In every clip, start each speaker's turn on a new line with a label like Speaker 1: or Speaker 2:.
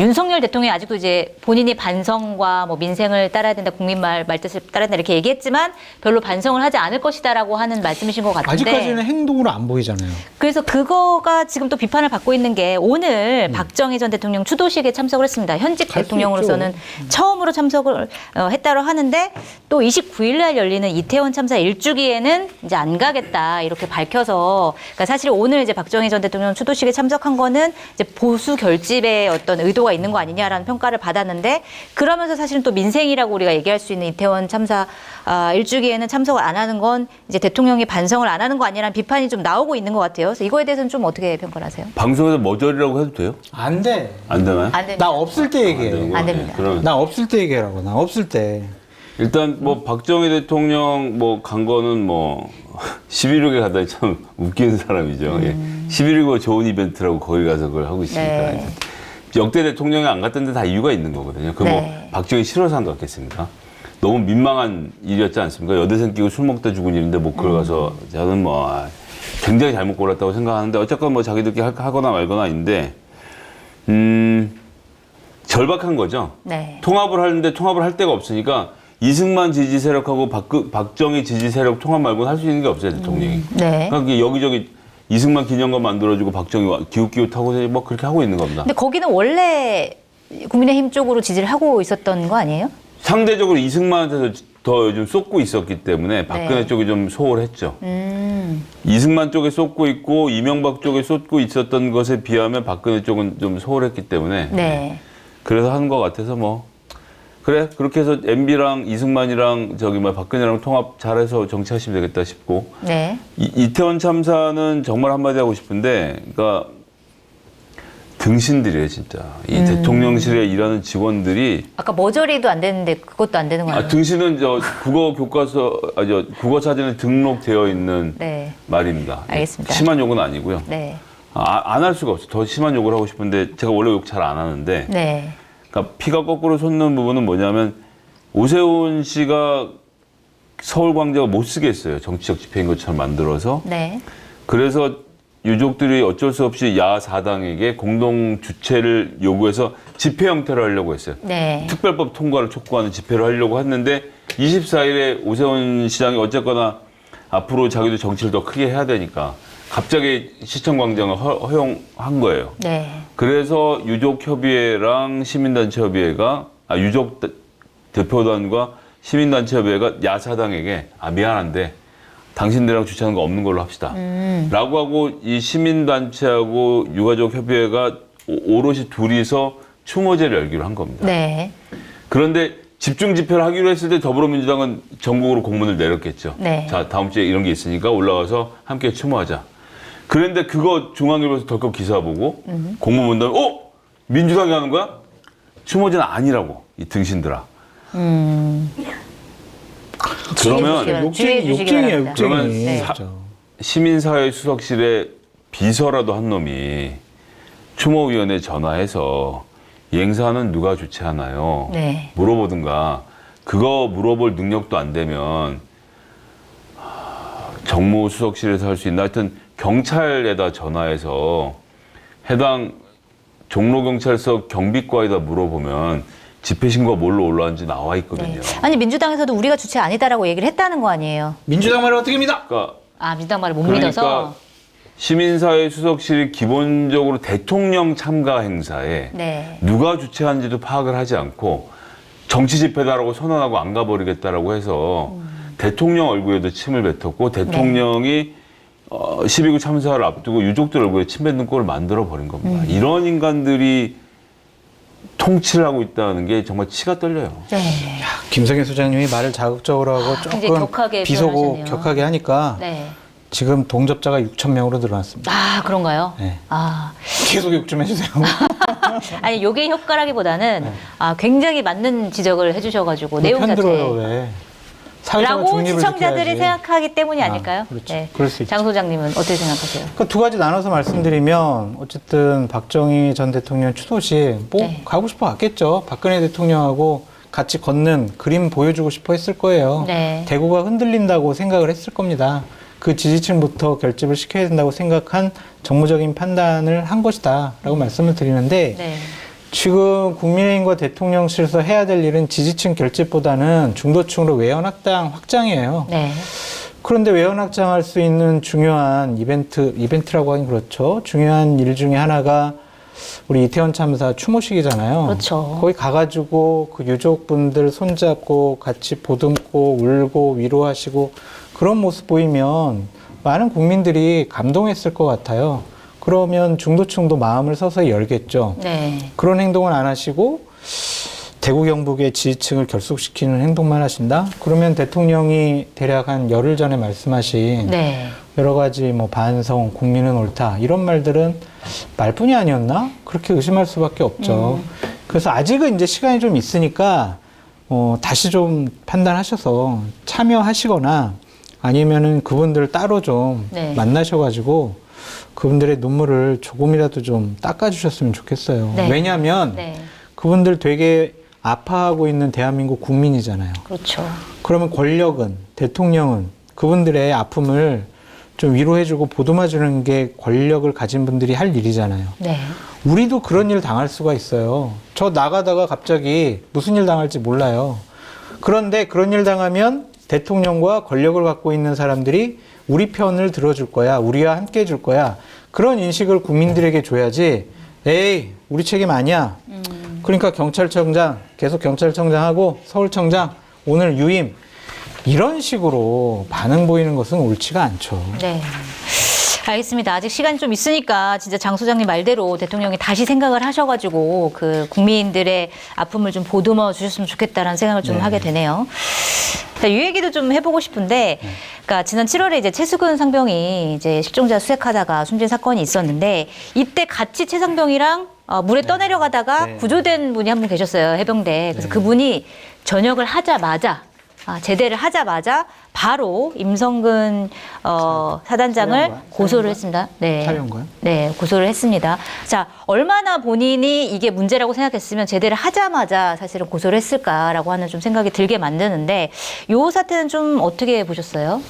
Speaker 1: 윤석열 대통령이 아직도 이제 본인이 반성과 뭐 민생을 따라야 된다, 국민 말뜻을 따라야 된다 이렇게 얘기했지만 별로 반성을 하지 않을 것이다라고 하는 말씀이신 것 같은데
Speaker 2: 아직까지는 행동으로 안 보이잖아요.
Speaker 1: 그래서 그거가 지금 또 비판을 받고 있는 게 오늘 박정희 전 대통령 추도식에 참석을 했습니다. 현직 대통령으로서는 처음으로 참석을 했다고 하는데 또 29일 날 열리는 이태원 참사 일주기에는 이제 안 가겠다 이렇게 밝혀서 그러니까 사실 오늘 이제 박정희 전 대통령 추도식에 참석한 거는 이제 보수 결집의 어떤 의도가 있는 거 아니냐라는 평가를 받았는데 그러면서 사실은 또 민생이라고 우리가 얘기할 수 있는 이태원 참사 일주기에는 참석을 안 하는 건 이제 대통령이 반성을 안 하는 거 아니냐는 비판이 좀 나오고 있는 것 같아요. 그래서 이거에 대해서는 좀 어떻게 평가를 하세요?
Speaker 3: 방송에서 머저리라고 해도 돼요?
Speaker 2: 안 돼.
Speaker 3: 안 되나요?
Speaker 1: 안 됩니다.
Speaker 2: 나 없을 때 얘기해.
Speaker 1: 안 됩니다.
Speaker 3: 그러면
Speaker 2: 나 없을 때 얘기하라고. 나 없을 때.
Speaker 3: 일단 뭐 박정희 대통령 뭐 간 거는 뭐 11.6에 가다니 참 웃기는 사람이죠. 예. 11.6가 좋은 이벤트라고 거기 가서 그걸 하고 있으니까.
Speaker 1: 네.
Speaker 3: 역대 대통령이 안 갔던 데 다 이유가 있는 거거든요. 그 뭐
Speaker 1: 네.
Speaker 3: 박정희 싫어서 한 거 같겠습니까? 너무 민망한 일이었지 않습니까? 여대생 끼고 술 먹다 죽은 일인데 뭐 그걸 가서 저는 뭐 굉장히 잘못 골랐다고 생각하는데 어쨌건 뭐 자기들끼리 하거나 말거나 아닌데 절박한 거죠.
Speaker 1: 네.
Speaker 3: 통합을 하는데 통합을 할 데가 없으니까 이승만 지지 세력하고 박정희 지지 세력 통합 말고는 할 수 있는 게 없어요, 대통령이.
Speaker 1: 네.
Speaker 3: 그러니까 여기저기 이승만 기념관 만들어주고 박정희 기웃기웃하고 뭐 그렇게 하고 있는 겁니다.
Speaker 1: 근데 거기는 원래 국민의힘 쪽으로 지지를 하고 있었던 거 아니에요?
Speaker 3: 상대적으로 이승만한테서 더 요즘 쏟고 있었기 때문에 박근혜
Speaker 1: 네.
Speaker 3: 쪽이 좀 소홀했죠. 이승만 쪽에 쏟고 있고 이명박 쪽에 쏟고 있었던 것에 비하면 박근혜 쪽은 좀 소홀했기 때문에
Speaker 1: 네.
Speaker 3: 그래서 하는 것 같아서 뭐 그래 그렇게 해서 MB랑 이승만이랑 저기 뭐 박근혜랑 통합 잘해서 정치하시면 되겠다 싶고
Speaker 1: 네.
Speaker 3: 이태원 참사는 정말 한마디 하고 싶은데 그러니까 등신들이에요 진짜 이 대통령실에 일하는 직원들이
Speaker 1: 아까 머저리도 안 되는데 그것도 안 되는 거 아니에요?
Speaker 3: 등신은 저 국어 교과서 저 국어 사전에 등록되어 있는
Speaker 1: 네.
Speaker 3: 말입니다.
Speaker 1: 알겠습니다.
Speaker 3: 심한 욕은 아니고요.
Speaker 1: 네.
Speaker 3: 안 할 수가 없어요. 더 심한 욕을 하고 싶은데 제가 원래 욕 잘 안 하는데
Speaker 1: 네.
Speaker 3: 그러니까 피가 거꾸로 솟는 부분은 뭐냐면 오세훈 씨가 서울광장을 못 쓰게 했어요. 정치적 집회인 것처럼 만들어서.
Speaker 1: 네.
Speaker 3: 그래서 유족들이 어쩔 수 없이 야4당에게 공동 주최를 요구해서 집회 형태로 하려고 했어요.
Speaker 1: 네.
Speaker 3: 특별법 통과를 촉구하는 집회를 하려고 했는데 24일에 오세훈 시장이 어쨌거나 앞으로 자기도 정치를 더 크게 해야 되니까 갑자기 시청광장을 허용한 거예요.
Speaker 1: 네.
Speaker 3: 그래서 유족협의회랑 시민단체협의회가 유족 대표단과 시민단체협의회가 야사당에게 미안한데 당신들이랑 주최하는 거 없는 걸로 합시다. 라고 하고 이 시민단체하고 유가족협의회가 오롯이 둘이서 추모제를 열기로 한 겁니다.
Speaker 1: 네.
Speaker 3: 그런데 집중 집회를 하기로 했을 때 더불어민주당은 전국으로 공문을 내렸겠죠.
Speaker 1: 네.
Speaker 3: 자, 다음 주에 이런 게 있으니까 올라와서 함께 추모하자. 그런데 그거 중앙일보에서 덜컥 기사 보고 공문 본다면 민주당이 하는 거야? 추모제는 아니라고 이 등신들아. 그러면
Speaker 2: 욕쟁이야, 욕쟁이.
Speaker 3: 그러면
Speaker 1: 네.
Speaker 3: 시민사회 수석실에 비서라도 한 놈이 추모위원회 전화해서 이 행사는 누가 주최하나요?
Speaker 1: 네.
Speaker 3: 물어보든가. 그거 물어볼 능력도 안 되면 정무수석실에서 할 수 있나? 하여튼 경찰에다 전화해서 해당 종로경찰서 경비과에다 물어보면 집회 신고가 뭘로 올라왔는지 나와 있거든요.
Speaker 1: 네. 아니 민주당에서도 우리가 주체 아니다라고 얘기를 했다는 거 아니에요?
Speaker 2: 민주당 말을 어떻게 믿어?
Speaker 3: 그러니까
Speaker 1: 민주당 말을 못 믿어서.
Speaker 3: 시민사회 수석실이 기본적으로 대통령 참가 행사에
Speaker 1: 네.
Speaker 3: 누가 주최하는지도 파악을 하지 않고 정치 집회다라고 선언하고 안 가버리겠다라고 해서 대통령 얼굴에도 침을 뱉었고 대통령이 12구 참사를 앞두고 유족들 얼굴에 침 뱉는 꼴을 만들어 버린 겁니다. 이런 인간들이 통치를 하고 있다는 게 정말 치가 떨려요.
Speaker 1: 네.
Speaker 2: 김성애 소장님이 말을 자극적으로 하고
Speaker 1: 굉장히
Speaker 2: 조금
Speaker 1: 격하게
Speaker 2: 비속어
Speaker 1: 표현하시네요.
Speaker 2: 격하게 하니까
Speaker 1: 네.
Speaker 2: 지금 동접자가 6,000명으로 늘어났습니다.
Speaker 1: 그런가요?
Speaker 2: 네.
Speaker 1: 아.
Speaker 2: 계속 욕 좀 해주세요.
Speaker 1: 아니 요게 효과라기보다는 굉장히 맞는 지적을 해주셔가지고 내용
Speaker 2: 편들어요
Speaker 1: 자체.
Speaker 2: 왜? 사회적으로
Speaker 1: 라고
Speaker 2: 중립을
Speaker 1: 시청자들이
Speaker 2: 지켜야지.
Speaker 1: 생각하기 때문이 아닐까요?
Speaker 2: 그렇죠.
Speaker 1: 네.
Speaker 2: 그럴 수 있죠.
Speaker 1: 장 소장님은 어떻게 생각하세요?
Speaker 2: 그러니까 두 가지 나눠서 말씀드리면 어쨌든 박정희 전 대통령 추도식
Speaker 1: 네.
Speaker 2: 가고 싶어 왔겠죠. 박근혜 대통령하고 같이 걷는 그림 보여주고 싶어 했을 거예요.
Speaker 1: 네.
Speaker 2: 대구가 흔들린다고 생각을 했을 겁니다. 그 지지층부터 결집을 시켜야 된다고 생각한 정무적인 판단을 한 것이다 라고 말씀을 드리는데
Speaker 1: 네.
Speaker 2: 지금 국민의힘과 대통령실에서 해야 될 일은 지지층 결집보다는 중도층으로 외연확장 확장이에요.
Speaker 1: 네.
Speaker 2: 그런데 외연확장할 수 있는 중요한 이벤트라고 하긴 그렇죠. 중요한 일 중에 하나가 우리 이태원 참사 추모식이잖아요.
Speaker 1: 그렇죠.
Speaker 2: 거기 가가지고 그 유족분들 손잡고 같이 보듬고 울고 위로하시고 그런 모습 보이면 많은 국민들이 감동했을 것 같아요. 그러면 중도층도 마음을 서서히 열겠죠.
Speaker 1: 네.
Speaker 2: 그런 행동을 안 하시고 대구 경북의 지지층을 결속시키는 행동만 하신다? 그러면 대통령이 대략 한 열흘 전에 말씀하신
Speaker 1: 네.
Speaker 2: 여러 가지 뭐 반성, 국민은 옳다 이런 말들은 말뿐이 아니었나? 그렇게 의심할 수밖에 없죠. 그래서 아직은 이제 시간이 좀 있으니까 다시 좀 판단하셔서 참여하시거나 아니면은 그분들 따로 좀
Speaker 1: 네.
Speaker 2: 만나셔가지고 그분들의 눈물을 조금이라도 좀 닦아주셨으면 좋겠어요.
Speaker 1: 네.
Speaker 2: 왜냐하면
Speaker 1: 네.
Speaker 2: 그분들 되게 아파하고 있는 대한민국 국민이잖아요.
Speaker 1: 그렇죠.
Speaker 2: 그러면 권력은, 대통령은 그분들의 아픔을 좀 위로해주고 보듬어주는 게 권력을 가진 분들이 할 일이잖아요.
Speaker 1: 네.
Speaker 2: 우리도 그런 일 당할 수가 있어요. 저 나가다가 갑자기 무슨 일 당할지 몰라요. 그런데 그런 일 당하면 대통령과 권력을 갖고 있는 사람들이 우리 편을 들어줄 거야. 우리와 함께 해줄 거야. 그런 인식을 국민들에게 줘야지. 에이, 우리 책임 아니야. 그러니까 경찰청장, 계속 경찰청장하고 서울청장, 오늘 유임. 이런 식으로 반응 보이는 것은 옳지가 않죠.
Speaker 1: 네. 알겠습니다. 아직 시간이 좀 있으니까 진짜 장 소장님 말대로 대통령이 다시 생각을 하셔가지고 그 국민들의 아픔을 좀 보듬어 주셨으면 좋겠다라는 생각을 좀 하게 되네요. 자, 이 얘기도 좀 해보고 싶은데, 그러니까 지난 7월에 이제 최수근 상병이 이제 실종자 수색하다가 숨진 사건이 있었는데 이때 같이 최 상병이랑 물에 떠내려가다가
Speaker 2: 네.
Speaker 1: 구조된 분이 한 분 계셨어요, 해병대. 그래서 그분이 전역을 하자마자 제대를 하자마자 바로 임성근 사단장을
Speaker 2: 사령관?
Speaker 1: 고소를 했습니다. 네.
Speaker 2: 사령관?
Speaker 1: 네, 고소를 했습니다. 자, 얼마나 본인이 이게 문제라고 생각했으면 제대를 하자마자 사실은 고소를 했을까라고 하는 좀 생각이 들게 만드는데 요 사태는 좀 어떻게 보셨어요?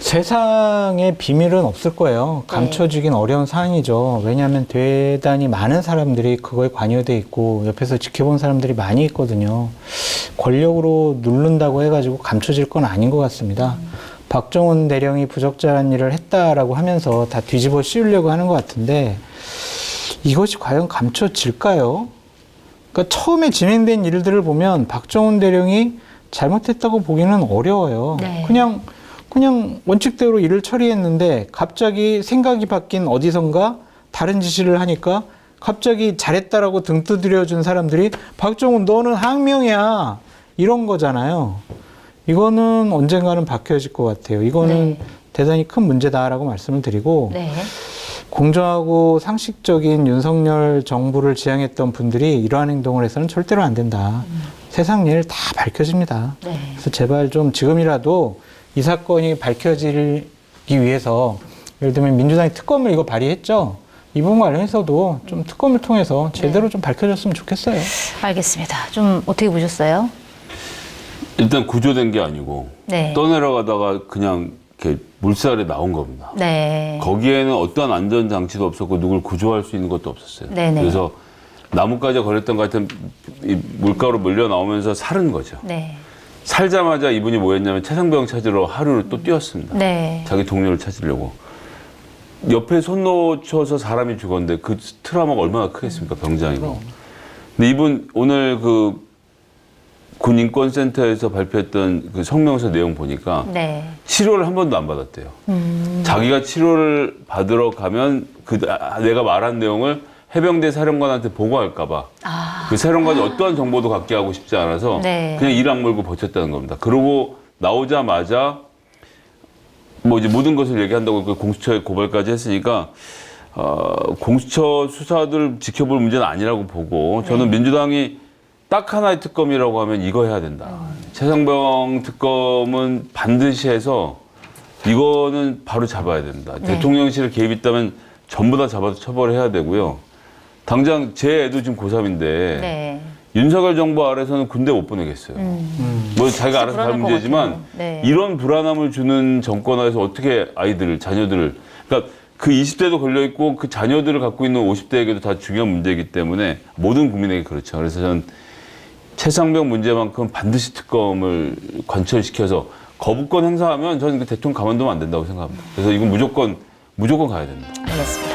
Speaker 2: 세상에 비밀은 없을 거예요. 감춰지긴 어려운 상황이죠. 왜냐하면 대단히 많은 사람들이 그거에 관여돼 있고 옆에서 지켜본 사람들이 많이 있거든요. 권력으로 누른다고 해가지고 감춰질 건 아닌 것 같습니다. 박정훈 대령이 부적절한 일을 했다라고 하면서 다 뒤집어 씌우려고 하는 것 같은데 이것이 과연 감춰질까요? 그러니까 처음에 진행된 일들을 보면 박정훈 대령이 잘못했다고 보기는 어려워요.
Speaker 1: 네.
Speaker 2: 그냥 원칙대로 일을 처리했는데 갑자기 생각이 바뀐 어디선가 다른 지시를 하니까 갑자기 잘했다라고 등 두드려준 사람들이 박정훈 너는 항명이야 이런 거잖아요. 이거는 언젠가는 밝혀질 것 같아요. 이거는
Speaker 1: 네.
Speaker 2: 대단히 큰 문제다라고 말씀을 드리고
Speaker 1: 네.
Speaker 2: 공정하고 상식적인 윤석열 정부를 지향했던 분들이 이러한 행동을 해서는 절대로 안 된다. 세상 일 다 밝혀집니다.
Speaker 1: 네.
Speaker 2: 그래서 제발 좀 지금이라도 이 사건이 밝혀지기 위해서 예를 들면 민주당이 특검을 이거 발의했죠. 이 부분 관련해서도 좀 특검을 통해서 제대로 좀 밝혀졌으면 좋겠어요.
Speaker 1: 알겠습니다. 좀 어떻게 보셨어요?
Speaker 3: 일단 구조된 게 아니고
Speaker 1: 네.
Speaker 3: 떠내려가다가 그냥 이렇게 물살에 나온 겁니다.
Speaker 1: 네.
Speaker 3: 거기에는 어떠한 안전 장치도 없었고 누굴 구조할 수 있는 것도 없었어요.
Speaker 1: 네네.
Speaker 3: 그래서 나뭇가지에 걸렸던 것 같은 이 물가로 밀려 나오면서 살은 거죠.
Speaker 1: 네.
Speaker 3: 살자마자 이분이 뭐 했냐면 최상병 찾으러 하루를 또 뛰었습니다.
Speaker 1: 네.
Speaker 3: 자기 동료를 찾으려고. 옆에 손 놓쳐서 사람이 죽었는데 그 트라우마가 얼마나 크겠습니까, 병장이고. 근데 이분 오늘 그 군인권센터에서 발표했던 그 성명서 내용 보니까
Speaker 1: 네.
Speaker 3: 치료를 한 번도 안 받았대요. 자기가 치료를 받으러 가면 내가 말한 내용을 해병대 사령관한테 보고할까봐 그 사령관이 어떠한 정보도 갖게 하고 싶지 않아서
Speaker 1: 네.
Speaker 3: 그냥 일 악물고 버텼다는 겁니다. 그러고 나오자마자 뭐 이제 모든 것을 얘기한다고 그 공수처에 고발까지 했으니까 공수처 수사들 지켜볼 문제는 아니라고 보고 저는 민주당이 딱 하나의 특검이라고 하면 이거 해야 된다. 최상병 특검은 반드시 해서 이거는 바로 잡아야 된다.
Speaker 1: 네.
Speaker 3: 대통령실에 개입 있다면 전부 다 잡아서 처벌해야 되고요. 당장 제 애도 지금 고3인데
Speaker 1: 네.
Speaker 3: 윤석열 정부 아래서는 군대 못 보내겠어요. 뭐 자기가 알아서 할
Speaker 1: 불안할 것
Speaker 3: 문제지만
Speaker 1: 같아요. 네.
Speaker 3: 이런 불안함을 주는 정권 하에서 어떻게 아이들을, 자녀들을, 그러니까 그 20대도 걸려있고 그 자녀들을 갖고 있는 50대에게도 다 중요한 문제이기 때문에 모든 국민에게 그렇죠. 그래서 저는 최상병 문제만큼 반드시 특검을 관철시켜서 거부권 행사하면 저는 그 대통령 가만두면 안 된다고 생각합니다. 그래서 이건 무조건 가야 된다.
Speaker 1: 알겠습니다.